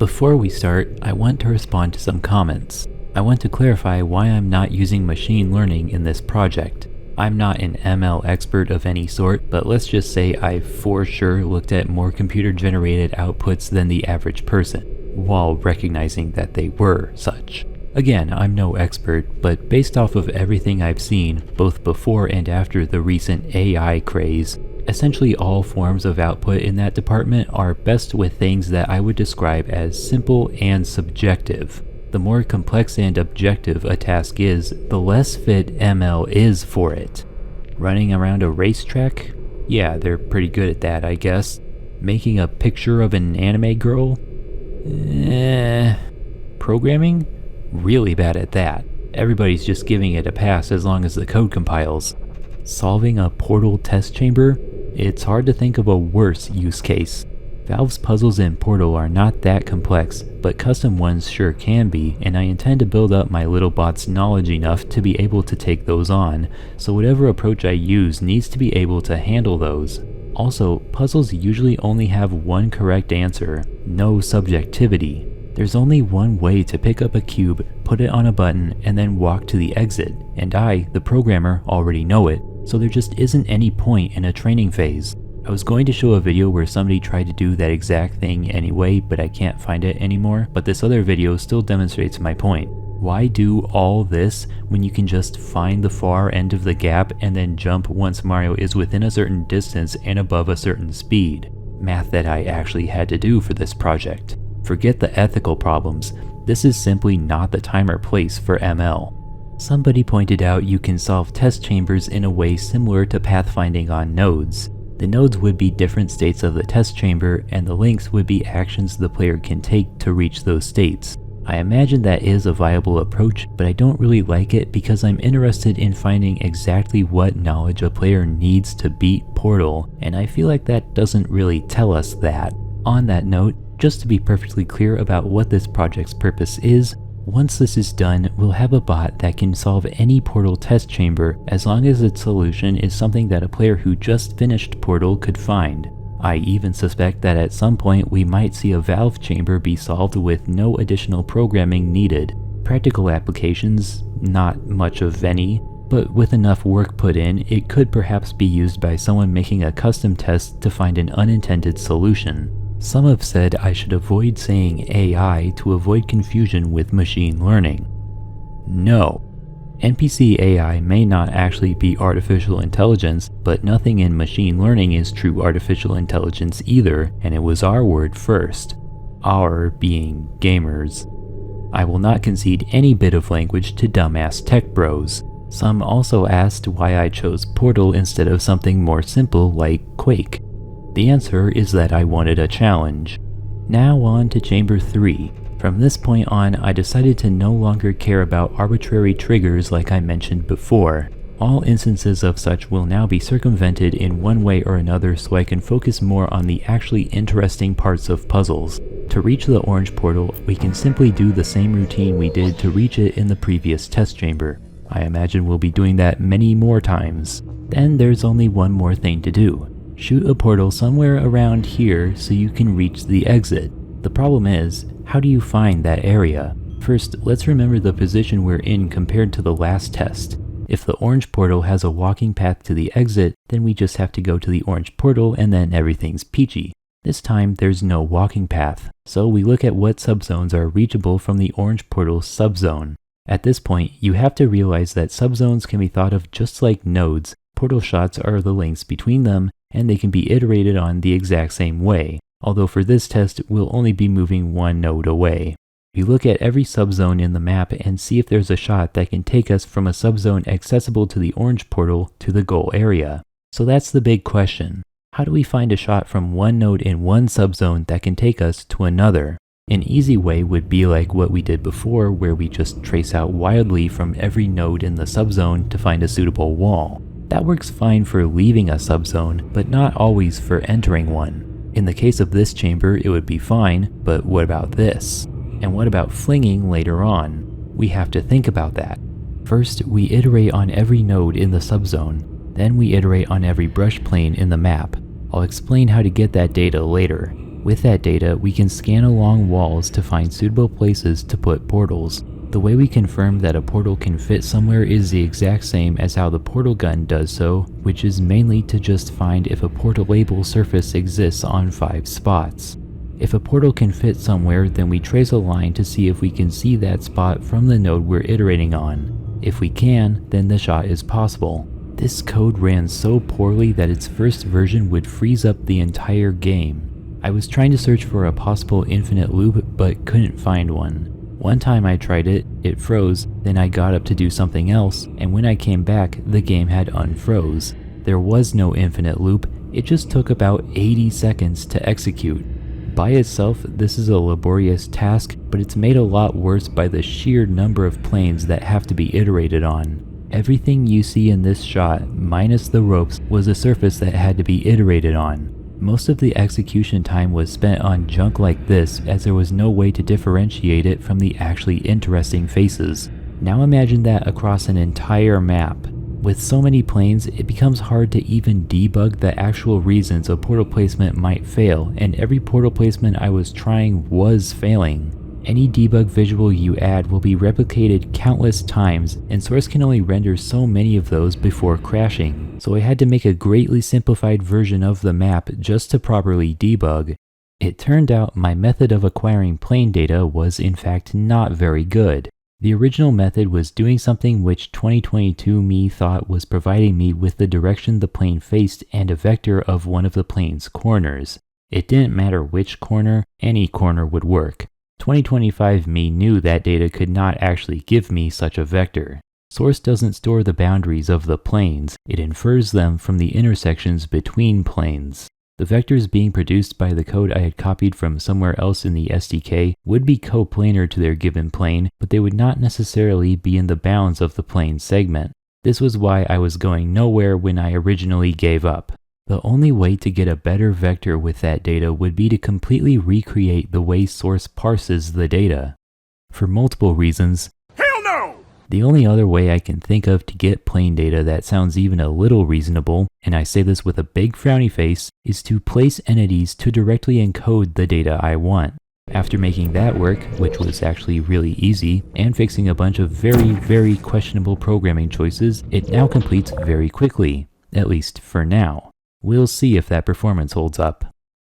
Before we start, I want to respond to some comments. I want to clarify why I'm not using machine learning in this project. I'm not an ML expert of any sort, but let's just say I for sure looked at more computer-generated outputs than the average person, while recognizing that they were such. Again, I'm no expert, but based off of everything I've seen, both before and after the recent AI craze, essentially all forms of output in that department are best with things that I would describe as simple and subjective. The more complex and objective a task is, the less fit ML is for it. Running around a racetrack? Yeah, they're pretty good at that, I guess. Making a picture of an anime girl? Programming? Really bad at that. Everybody's just giving it a pass as long as the code compiles. Solving a portal test chamber? It's hard to think of a worse use case. Valve's puzzles in Portal are not that complex, but custom ones sure can be, and I intend to build up my little bot's knowledge enough to be able to take those on, so whatever approach I use needs to be able to handle those. Also, puzzles usually only have one correct answer, no subjectivity. There's only one way to pick up a cube, put it on a button, and then walk to the exit, and I, the programmer, already know it, so there just isn't any point in a training phase. I was going to show a video where somebody tried to do that exact thing anyway, but I can't find it anymore, but this other video still demonstrates my point. Why do all this when you can just find the far end of the gap and then jump once Mario is within a certain distance and above a certain speed? Math that I actually had to do for this project. Forget the ethical problems, this is simply not the time or place for ML. Somebody pointed out you can solve test chambers in a way similar to pathfinding on nodes. The nodes would be different states of the test chamber, and the links would be actions the player can take to reach those states. I imagine that is a viable approach, but I don't really like it because I'm interested in finding exactly what knowledge a player needs to beat Portal, and I feel like that doesn't really tell us that. On that note, just to be perfectly clear about what this project's purpose is, once this is done, we'll have a bot that can solve any Portal test chamber as long as its solution is something that a player who just finished Portal could find. I even suspect that at some point we might see a Valve chamber be solved with no additional programming needed. Practical applications, not much of any, but with enough work put in, it could perhaps be used by someone making a custom test to find an unintended solution. Some have said I should avoid saying AI to avoid confusion with machine learning. No. NPC AI may not actually be artificial intelligence, but nothing in machine learning is true artificial intelligence either, and it was our word first. Our being gamers. I will not concede any bit of language to dumbass tech bros. Some also asked why I chose Portal instead of something more simple like Quake. The answer is that I wanted a challenge. Now on to Chamber 3. From this point on, I decided to no longer care about arbitrary triggers like I mentioned before. All instances of such will now be circumvented in one way or another so I can focus more on the actually interesting parts of puzzles. To reach the orange portal, we can simply do the same routine we did to reach it in the previous test chamber. I imagine we'll be doing that many more times. Then there's only one more thing to do. Shoot a portal somewhere around here so you can reach the exit. The problem is, how do you find that area? First, let's remember the position we're in compared to the last test. If the orange portal has a walking path to the exit, then we just have to go to the orange portal and then everything's peachy. This time, there's no walking path, so we look at what subzones are reachable from the orange portal subzone. At this point, you have to realize that subzones can be thought of just like nodes. Portal shots are the links between them, and they can be iterated on the exact same way, although for this test we'll only be moving one node away. We look at every subzone in the map and see if there's a shot that can take us from a subzone accessible to the orange portal to the goal area. So that's the big question. How do we find a shot from one node in one subzone that can take us to another? An easy way would be like what we did before, where we just trace out wildly from every node in the subzone to find a suitable wall. That works fine for leaving a subzone, but not always for entering one. In the case of this chamber, it would be fine, but what about this? And what about flinging later on? We have to think about that. First, we iterate on every node in the subzone. Then we iterate on every brush plane in the map. I'll explain how to get that data later. With that data, we can scan along walls to find suitable places to put portals. The way we confirm that a portal can fit somewhere is the exact same as how the portal gun does so, which is mainly to just find if a portalable surface exists on 5 spots. If a portal can fit somewhere, then we trace a line to see if we can see that spot from the node we're iterating on. If we can, then the shot is possible. This code ran so poorly that its first version would freeze up the entire game. I was trying to search for a possible infinite loop, but couldn't find one. One time I tried it, it froze, then I got up to do something else, and when I came back, the game had unfroze. There was no infinite loop, it just took about 80 seconds to execute. By itself, this is a laborious task, but it's made a lot worse by the sheer number of planes that have to be iterated on. Everything you see in this shot, minus the ropes, was a surface that had to be iterated on. Most of the execution time was spent on junk like this, as there was no way to differentiate it from the actually interesting faces. Now imagine that across an entire map. With so many planes, it becomes hard to even debug the actual reasons a portal placement might fail, and every portal placement I was trying was failing. Any debug visual you add will be replicated countless times, and Source can only render so many of those before crashing, so I had to make a greatly simplified version of the map just to properly debug. It turned out my method of acquiring plane data was in fact not very good. The original method was doing something which 2022 me thought was providing me with the direction the plane faced and a vector of one of the plane's corners. It didn't matter which corner, any corner would work. 2025 me knew that data could not actually give me such a vector. Source doesn't store the boundaries of the planes, it infers them from the intersections between planes. The vectors being produced by the code I had copied from somewhere else in the SDK would be coplanar to their given plane, but they would not necessarily be in the bounds of the plane segment. This was why I was going nowhere when I originally gave up. The only way to get a better vector with that data would be to completely recreate the way Source parses the data. For multiple reasons, Hell no! The only other way I can think of to get plane data that sounds even a little reasonable, and I say this with a big frowny face, is to place entities to directly encode the data I want. After making that work, which was actually really easy, and fixing a bunch of very questionable programming choices, it now completes very quickly, at least for now. We'll see if that performance holds up.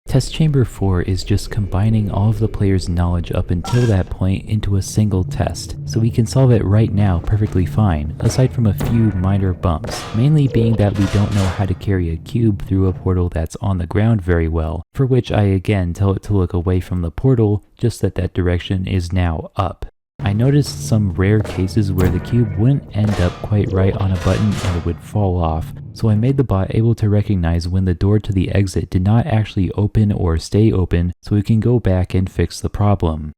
Test Chamber 4 is just combining all of the player's knowledge up until that point into a single test, so we can solve it right now perfectly fine, aside from a few minor bumps, mainly being that we don't know how to carry a cube through a portal that's on the ground very well, for which I again tell it to look away from the portal, just that that direction is now up. I noticed some rare cases where the cube wouldn't end up quite right on a button and it would fall off, so I made the bot able to recognize when the door to the exit did not actually open or stay open, so we can go back and fix the problem.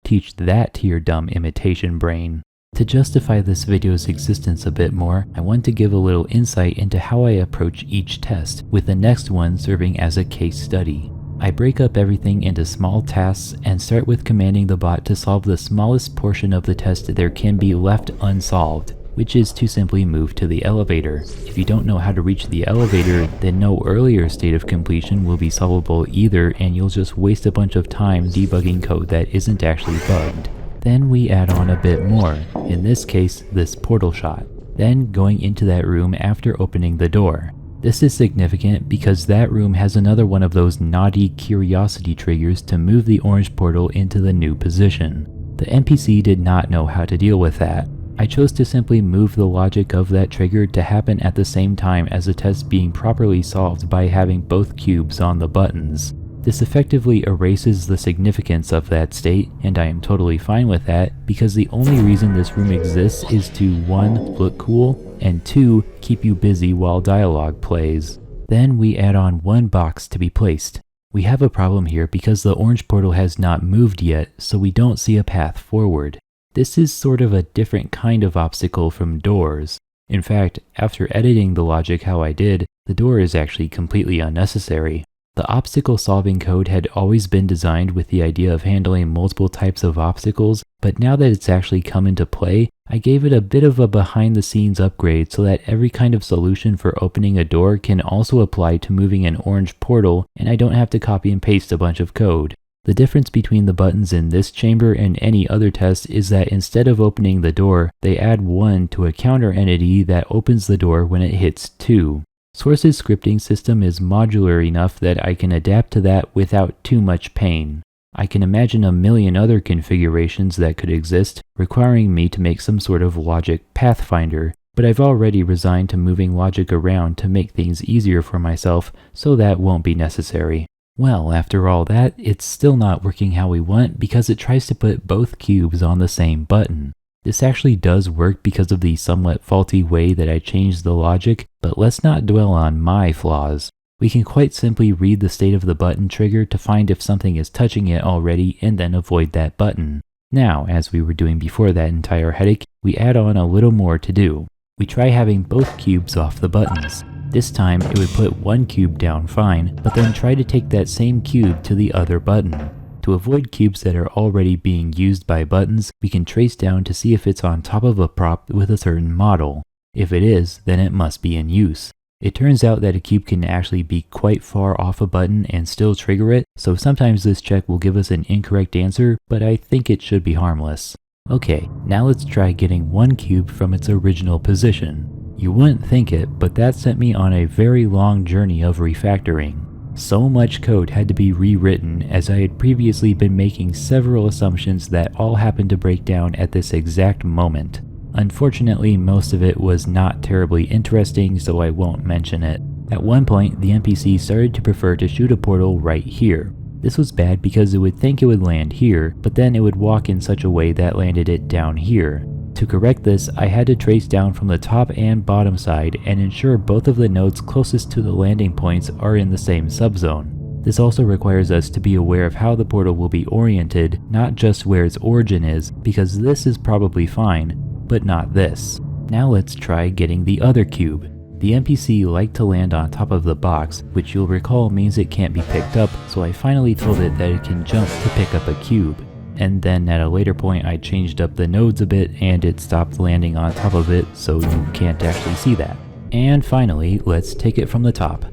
Teach that to your dumb imitation brain. To justify this video's existence a bit more, I want to give a little insight into how I approach each test, with the next one serving as a case study. I break up everything into small tasks and start with commanding the bot to solve the smallest portion of the test there can be left unsolved, which is to simply move to the elevator. If you don't know how to reach the elevator, then no earlier state of completion will be solvable either, and you'll just waste a bunch of time debugging code that isn't actually bugged. Then we add on a bit more, in this case this portal shot, then going into that room after opening the door. This is significant because that room has another one of those naughty curiosity triggers to move the orange portal into the new position. The NPC did not know how to deal with that. I chose to simply move the logic of that trigger to happen at the same time as the test being properly solved by having both cubes on the buttons. This effectively erases the significance of that state, and I am totally fine with that because the only reason this room exists is to 1. Look cool, and 2. Keep you busy while dialogue plays. Then we add on one box to be placed. We have a problem here because the orange portal has not moved yet, so we don't see a path forward. This is sort of a different kind of obstacle from doors. In fact, after editing the logic how I did, the door is actually completely unnecessary. The obstacle solving code had always been designed with the idea of handling multiple types of obstacles, but now that it's actually come into play, I gave it a bit of a behind-the-scenes upgrade so that every kind of solution for opening a door can also apply to moving an orange portal, and I don't have to copy and paste a bunch of code. The difference between the buttons in this chamber and any other test is that instead of opening the door, they add 1 to a counter entity that opens the door when it hits 2. Source's scripting system is modular enough that I can adapt to that without too much pain. I can imagine a million other configurations that could exist, requiring me to make some sort of logic pathfinder, but I've already resigned to moving logic around to make things easier for myself, so that won't be necessary. Well, after all that, it's still not working how we want because it tries to put both cubes on the same button. This actually does work because of the somewhat faulty way that I changed the logic, but let's not dwell on my flaws. We can quite simply read the state of the button trigger to find if something is touching it already and then avoid that button. Now, as we were doing before that entire headache, we add on a little more to do. We try having both cubes off the buttons. This time it would put one cube down fine, but then try to take that same cube to the other button. To avoid cubes that are already being used by buttons, we can trace down to see if it's on top of a prop with a certain model. If it is, then it must be in use. It turns out that a cube can actually be quite far off a button and still trigger it, so sometimes this check will give us an incorrect answer, but I think it should be harmless. Okay, now let's try getting one cube from its original position. You wouldn't think it, but that sent me on a very long journey of refactoring. So much code had to be rewritten as I had previously been making several assumptions that all happened to break down at this exact moment. Unfortunately, most of it was not terribly interesting, so I won't mention it. At one point, the NPC started to prefer to shoot a portal right here. This was bad because it would think it would land here, but then it would walk in such a way that landed it down here. To correct this, I had to trace down from the top and bottom side and ensure both of the nodes closest to the landing points are in the same subzone. This also requires us to be aware of how the portal will be oriented, not just where its origin is, because this is probably fine, but not this. Now let's try getting the other cube. The NPC liked to land on top of the box, which you'll recall means it can't be picked up, so I finally told it that it can jump to pick up a cube. And then at a later point I changed up the nodes a bit and it stopped landing on top of it, so you can't actually see that. And finally, let's take it from the top.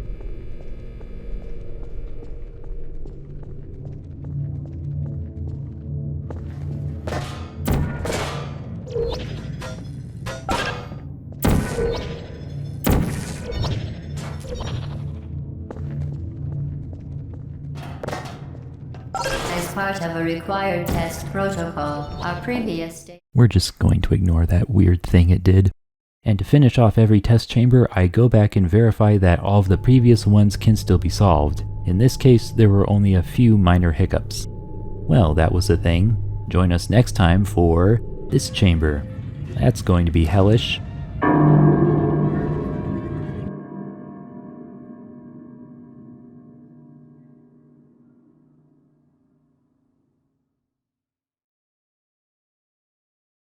Part of a required test protocol, our previous state. We're just going to ignore that weird thing it did. And to finish off every test chamber, I go back and verify that all of the previous ones can still be solved. In this case, there were only a few minor hiccups. Well, that was the thing. Join us next time for this chamber. That's going to be hellish.